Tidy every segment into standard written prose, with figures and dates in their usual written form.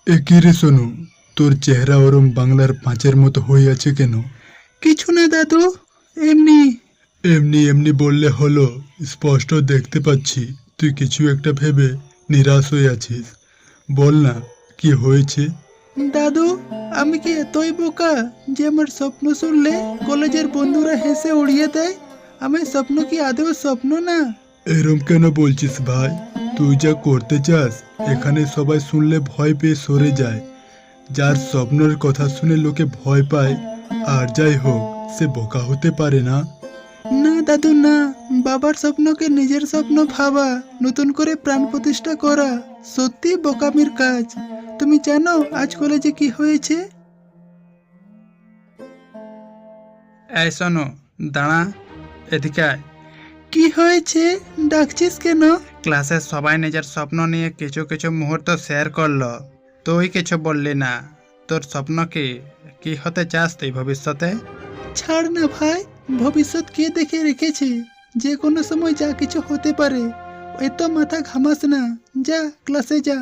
একই রে সোনু, তোর চেহারা ওরম বাংলার পাঁচের মতো হয়ে আছে কেন? কিছু না দাদু, এমনি। এমনি এমনি বললে হলো, স্পষ্ট দেখতে পাচ্ছি তুই কিছু একটা ভেবে নিরাশ হয়ে আছিস। বল না, কি হয়েছে? দাদু, আমি কি এতই বোকা যে আমার স্বপ্ন শুনলে কলেজের বন্ধুরা হেসে উড়িয়ে দেয়? আমার স্বপ্ন কি আদৌ স্বপ্ন না? এরম কেন বলছিস ভাই? তুই যা করতে চাস এখানে সবাই শুনলে ভয় পেয়ে সরে যায়। যার স্বপ্নের কথা শুনে লোকে ভয় পায়, আর যাই হোক, সে বোকা হতে পারে না। না দাদু না, বাবার স্বপ্নকে নিজের স্বপ্ন ভাবা, নতুন করে প্রাণ প্রতিষ্ঠা করা সত্যি বোকামির কাজ। তুমি জানো আজ কলেজে কি হয়েছে? এই শোনো, দাঁড়া, এদিকে আয়। কি হয়েছে? ডাকছিস কেন? ক্লাসের সবাই নিজের স্বপ্ন নিয়ে কিছু কিছু মুহূর্ত শেয়ার করলো, তুই কিছু বললি না। তোর স্বপ্ন কি? কি হতে চাস তুই ভবিষ্যতে? ছাড় না ভাই, ভবিষ্যৎ কে দেখে রেখেছে? যে কোনো সময় যা কিছু হতে পারে। এত মাথা ঘামাস না, যা ক্লাসে যা।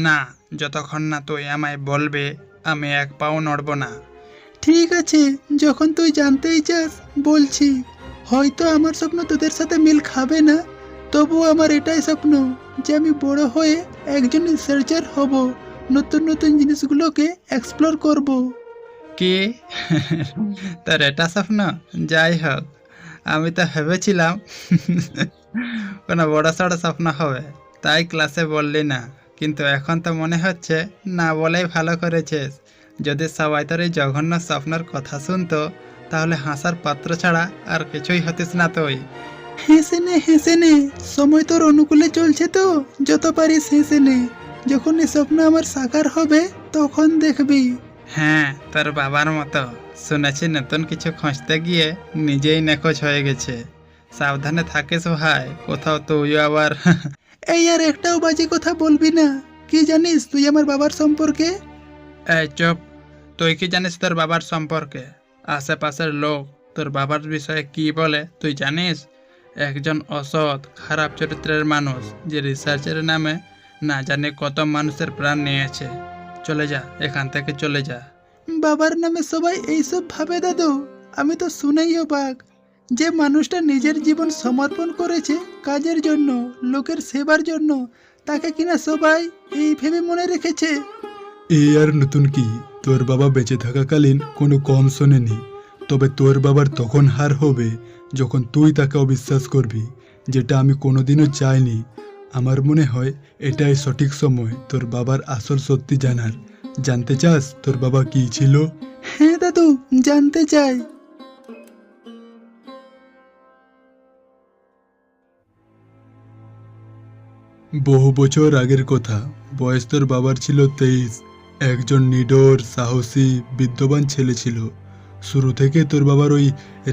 না, যতক্ষণ না তুই আমায় বলবি আমি এক পাও নড়ব না। ঠিক আছে, যখন তুই জানতেই চাস বলছি। হয়তো আমার স্বপ্ন তোদের সাথে মিল খাবে না, তবুও আমার এটাই স্বপ্ন যে আমি বড় হয়ে একজন রিসার্চার হব, নতুন নতুন জিনিসগুলোকে এক্সপ্লোর করব। কি? তোর এটা স্বপ্ন? যাই হোক, আমি তো ভেবেছিলাম কোনো বড় সড়ো স্বপ্ন হবে, তাই ক্লাসে বললি না। কিন্তু এখন তো মনে হচ্ছে না বলেই ভালো করেছিস। যদি সবাই তোর এই জঘন্য স্বপ্নের কথা শুনতো, তাহলে হাসার পাত্র ছাড়া আর কিছুই হতিস না তুই। হেসে নে, সময় তোর অনুকূলে চলছে তো, যত পারিস হেসে নে। যখন এই স্বপ্ন আমার সাকার হবে তখন দেখবি। হ্যাঁ, তোর বাবার মতো। শুনেছি নতুন কিছু খুঁজতে গিয়ে নিজেই নাকচ হয়ে গেছে। সাবধানে থাকিস ভাই, কোথাও তুইও আবার এই আর একটাও বাজে কথা বলবি না। কি জানিস তুই আমার বাবার সম্পর্কে? এই চুপ! তুই কি জানিস তোর বাবার সম্পর্কে? আশেপাশের লোক তোর বাবার বিষয়ে কি বলে তুই জানিস? একজন অসৎ, খারাপ চরিত্রের মানুষ, যে রিসার্চের নামে না জানে কত মানুষের প্রাণ নিয়েছে। চলে যা, এখান থেকে চলে যা। বাবার নামে সবাই এইসব ভাবে দাদু? আমি তো শুনেই অবাক। যে মানুষটা নিজের জীবন সমর্পণ করেছে কাজের জন্য, লোকের সেবার জন্য, তাকে কিনা সবাই এই ভেবে মনে রেখেছে। এই আর নতুন কি? তোর বাবা বেঁচে থাকাকালীন কোনো কম শোনেনি। তবে তোর বাবার তখন হার হবে যখন তুই তাকে অবিশ্বাস করবি, যেটা আমি কোনোদিনও চাইনি। আমার মনে হয় এটাই সঠিক সময় তোর বাবার আসল সত্যি জানার। জানতে চাস তোর বাবা কি ছিল? হ্যাঁ দাদু, জানতে চাই। বহু বছর আগের কথা। বয়স তোর বাবার ছিল 23। একজন নিডর, সাহসী, বিদ্যমান ছেলে ছিল। শুরু থেকে তোর বাবার ওই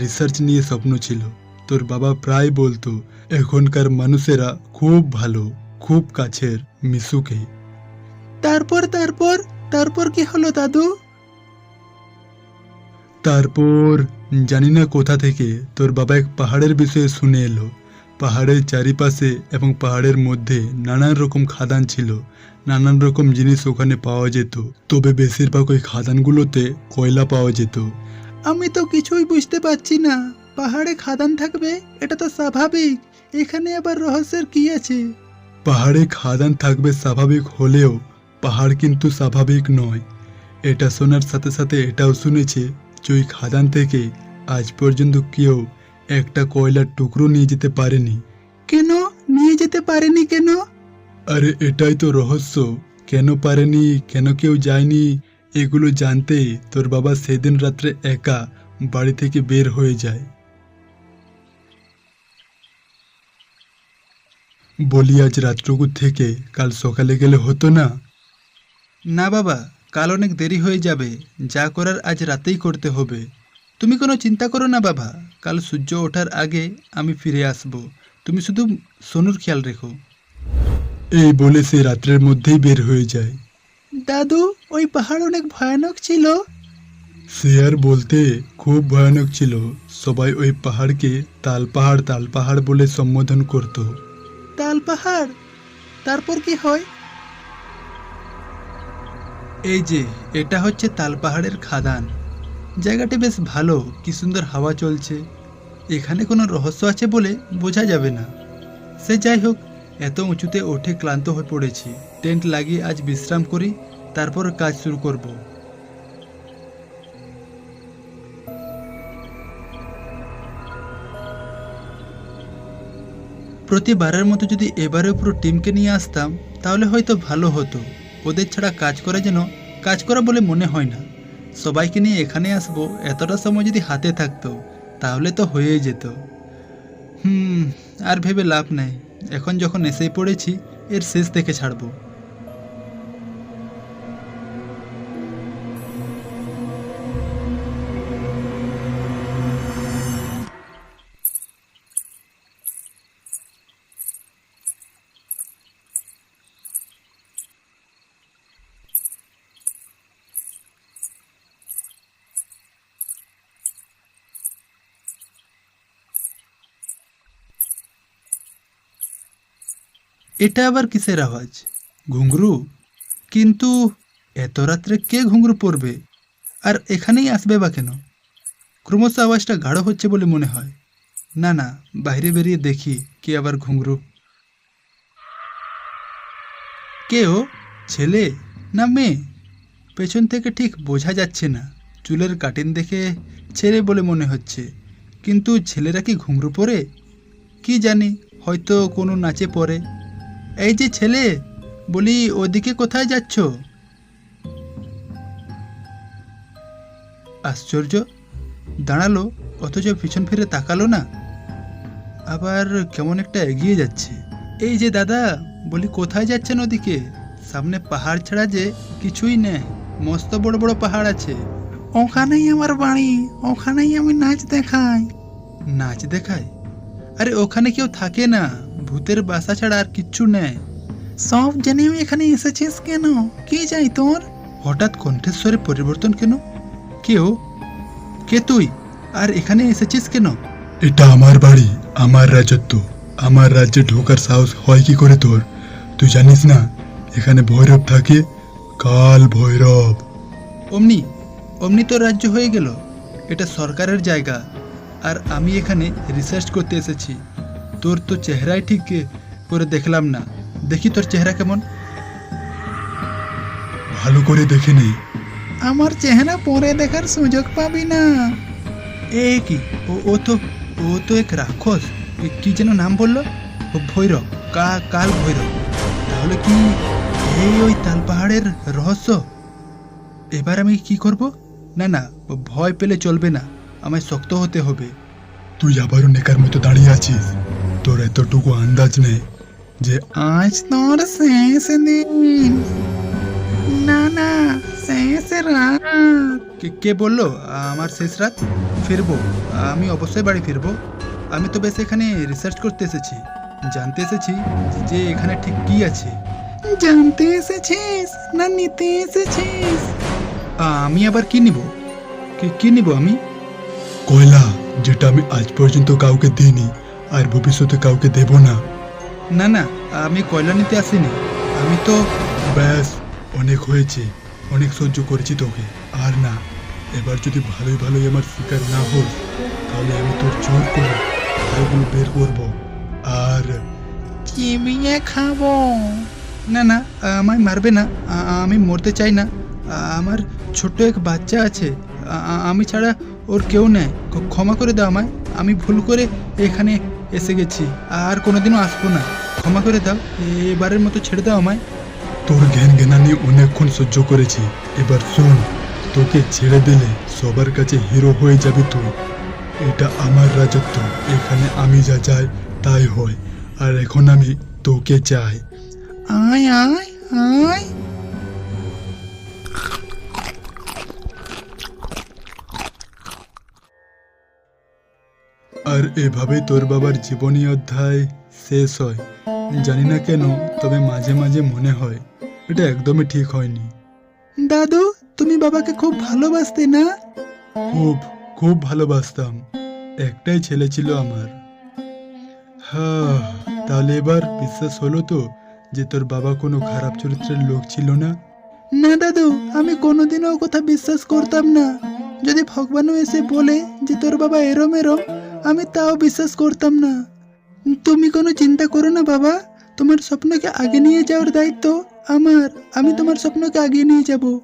রিসার্চ নিয়ে স্বপ্ন ছিল। তোর বাবা প্রায় বলতো, এখনকার মানুষেরা খুব ভালো, খুব কাছের, মিশুকে। তারপর তারপর তারপর কি হলো দাদু? তারপর জানি না কোথা থেকে তোর বাবা এক পাহাড়ের বিষয়ে শুনে এলো। পাহাড়ের চারিপাশে এবং পাহাড়ের মধ্যে নানান রকম খাদান ছিল। নানান রকম জিনিস ওখানে পাওয়া যেত, তবে বেশিরভাগ ওই খাদানগুলোতে কয়লা পাওয়া যেত। আমি তো কিছুই বুঝতে পারছি না। পাহাড়ে খাদান থাকবে এটা তো স্বাভাবিক, এখানে আবার রহস্যের কি আছে? পাহাড়ে খাদান থাকবে স্বাভাবিক হলেও পাহাড় কিন্তু স্বাভাবিক নয়। এটা শোনার সাথে সাথে এটাও শুনেছে যে ওই খাদান থেকে আজ পর্যন্ত কেউ একটা কয়লার টুকরো নিয়ে যেতে পারেনি। কেন নিয়ে যেতে পারেনি কেন? আরে এটাই তো রহস্য। কেন পারেনি, কেন কেউ যায়নি, এগুলো জানতে তোর বাবা সেদিন রাত্রে একা বাড়ি থেকে বের হয়ে যায়। বলি আজ রাতটুকু থেকে কাল সকালে গেলে হতো না? না বাবা, কাল অনেক দেরি হয়ে যাবে। যা করার আজ রাতেই করতে হবে। তুমি কোনো চিন্তা করো না বাবা, কাল সূর্য ওঠার আগে আমি ফিরে আসব। তুমি শুধু সোনুর খেয়াল রেখো। এই বলে সে রাত্রের মধ্যেই বের হয়ে যায়। দাদু, ওই পাহাড় অনেক ভয়ানক ছিল। সে আর বলতে, খুব ভয়ানক ছিল। সবাই ওই পাহাড়কে তাল পাহাড় বলে সম্বোধন করত। তাল পাহাড়? তারপর কি হয়? এই যে এটা হচ্ছে তালপাহাড়ের খাদান। জায়গাটি বেশ ভালো, কি সুন্দর হাওয়া চলছে। এখানে কোনো রহস্য আছে বলে বোঝা যাবে না। সে যাই হোক, এত উঁচুতে ওঠে ক্লান্ত হয়ে পড়েছি। টেন্ট লাগিয়ে আজ বিশ্রাম করি, তারপর কাজ শুরু করব। প্রতিবারের মতো যদি এবারেও পুরো টিমকে নিয়ে আসতাম তাহলে হয়তো ভালো হতো। ওদের ছাড়া কাজ করা যেন কাজ করা বলে মনে হয় না। সবাইকে নিয়ে এখানে আসবো, এতটা সময় যদি হাতে থাকতো তাহলে তো হয়েই যেত। আর ভেবে লাভ নেই, এখন যখন এসেই পড়েছি এর শেষ দেখে ছাড়বো। এটা আবার কিসের আওয়াজ? ঘুঙরু? কিন্তু এত রাত্রে কে ঘুঙরু পরবে? আর এখানেই আসবে বা কেন? ক্রমশ আওয়াজটা গাঢ় হচ্ছে বলে মনে হয়। না না, বাইরে বেরিয়ে দেখি কে আবার ঘুঙরু। কে ও? ছেলে না মেয়ে? পেছন থেকে ঠিক বোঝা যাচ্ছে না। চুলের কাটিং দেখে ছেলে বলে মনে হচ্ছে, কিন্তু ছেলেরা কি ঘুঙরু পরে? কি জানি, হয়তো কোনো নাচে পরে। এই যে ছেলে, বলি ওদিকে কোথায় যাচ্ছ? আশ্চর্য, দাঁড়ালো অথচ পিছন ফিরে তাকালো না, আবার কেমন একটা এগিয়ে যাচ্ছে। এই যে দাদা, বলি কোথায় যাচ্ছেন ওদিকে? সামনে পাহাড় ছাড়া যে কিছুই নেই, মস্ত বড় বড় পাহাড় আছে। ওখানেই আমার বাড়ি, ওখানেই আমি নাচ দেখাই। নাচ দেখায়? আরে ওখানে কেউ থাকে না, ভূতের বাসা ছাড়া আর কিচ্ছু নেই। সব জেনেও এখানে এসেছিস কেন? কি চাই তোর? হঠাৎ কণ্ঠস্বরে পরিবর্তন কেন? কেউ? কে তুই? আর এখানে এসেছিস কেন? এটা আমার বাড়ি, আমার রাজত্ব। আমার রাজ্যে ঢোকার সাহস হয় কি করে তোর? তুই জানিস না এখানে ভৈরব থাকে? কাল ভৈরব। অমনি অমনি তো রাজ্য হয়ে গেল। এটা সরকারের জায়গা, আর আমি এখানে রিসার্চ করতে এসেছি। তোর তো চেহারাই ঠিক করে দেখলাম না। দেখি তোর চেহারা কেমন। ভালো করে দেখে নে। আমার চেহারা পরে দেখার সুযোগ পাবি না। এ কি? ও তো এক রাক্ষস। কি যেন নাম বললো? ও ভৈরব, কাল ভৈরব। তাহলে কি এই ওই তালপাহাড়ের রহস্য? এবার আমি কি করব? না না, ভয় পেলে চলবে না, আমায় শক্ত হতে হবে। তুই আবারও নেকার মতো দাঁড়িয়ে আছিস। তোর এতটুকু আন্দাজ নেই যে আজ তোর শেষ দিন। না না, শেষ রাত। কে বললো আমার শেষ রাত? ফিরবো, আমি অবশ্যই বাড়ি ফিরবো। আমি তো বেশ এখানে রিসার্চ করতে এসেছি, জানতে এসেছি যে এখানে ঠিক কি আছে। জানতে এসেছিস না নিতে এসেছিস? আমি আবার কি নিব? কি নিব আমি? কয়লা, যেটা আমি আজ পর্যন্ত কাউকে দিইনি আর ভবিষ্যতে কাউকে দেব না। না না, আমি কয়লা নিতে আসিনি। আমি তো ব্যাস, অনেক হয়েছে, অনেক সহ্য করেছি তোকে। আর না, এবার যদি ভালোই ভালোই আমার শিকার না হোস তাহলে আমি তোর জোর করে ওগুলো বের করবো আর চিবিয়ে খাবো। না না, আমায় মারবে না। আমি মরতে চাই না। আমার ছোট্ট এক বাচ্চা আছে, আমি ছাড়া ওর কেউ নেই। ক্ষমা করে দাও আমায়, আমি ভুল করে এখানে এসে গেছি, আর কোনোদিনও আসবো না। ক্ষমা করে দাও, এবারের মতো ছেড়ে দাও আমায়। তোর জ্ঞান জ্ঞানানি অনেকক্ষণ সহ্য করেছি। এবার শোন, তোকে ছেড়ে দিলে সবার কাছে হিরো হয়ে যাবি তুই। এটা আমার রাজত্ব, এখানে আমি যা চাই তাই হয়, আর এখন আমি তোকে চাই। আয় আয় আয়। আর এভাবে তোর বাবার জীবনী অধ্যায় শেষ হয়। জানি না কেন, তবে মাঝে মাঝে মনে হয় এটা একদমই ঠিক হয়নি। দাদু, তুমি বাবাকে খুব ভালোবাসতে না? খুব খুব ভালোবাসতাম। একটাই ছেলে ছিল আমার। হ্যাঁ, তাহলে এবার বিশ্বাস হলো তো যে তোর বাবা কোনো খারাপ চরিত্রের লোক ছিল না? না দাদু, আমি কোনোদিনও ও কথা বিশ্বাস করতাম না। যদি ভগবানও এসে বলে যে তোর বাবা এরম এরম, আমি তাও বিশ্বাস করতাম না। তুমি কোনো চিন্তা করো না বাবা, তোমার স্বপ্নকে আগে নিয়ে যাওয়ার দায়িত্ব আমার। আমি তোমার স্বপ্নকে আগিয়ে নিয়ে যাব।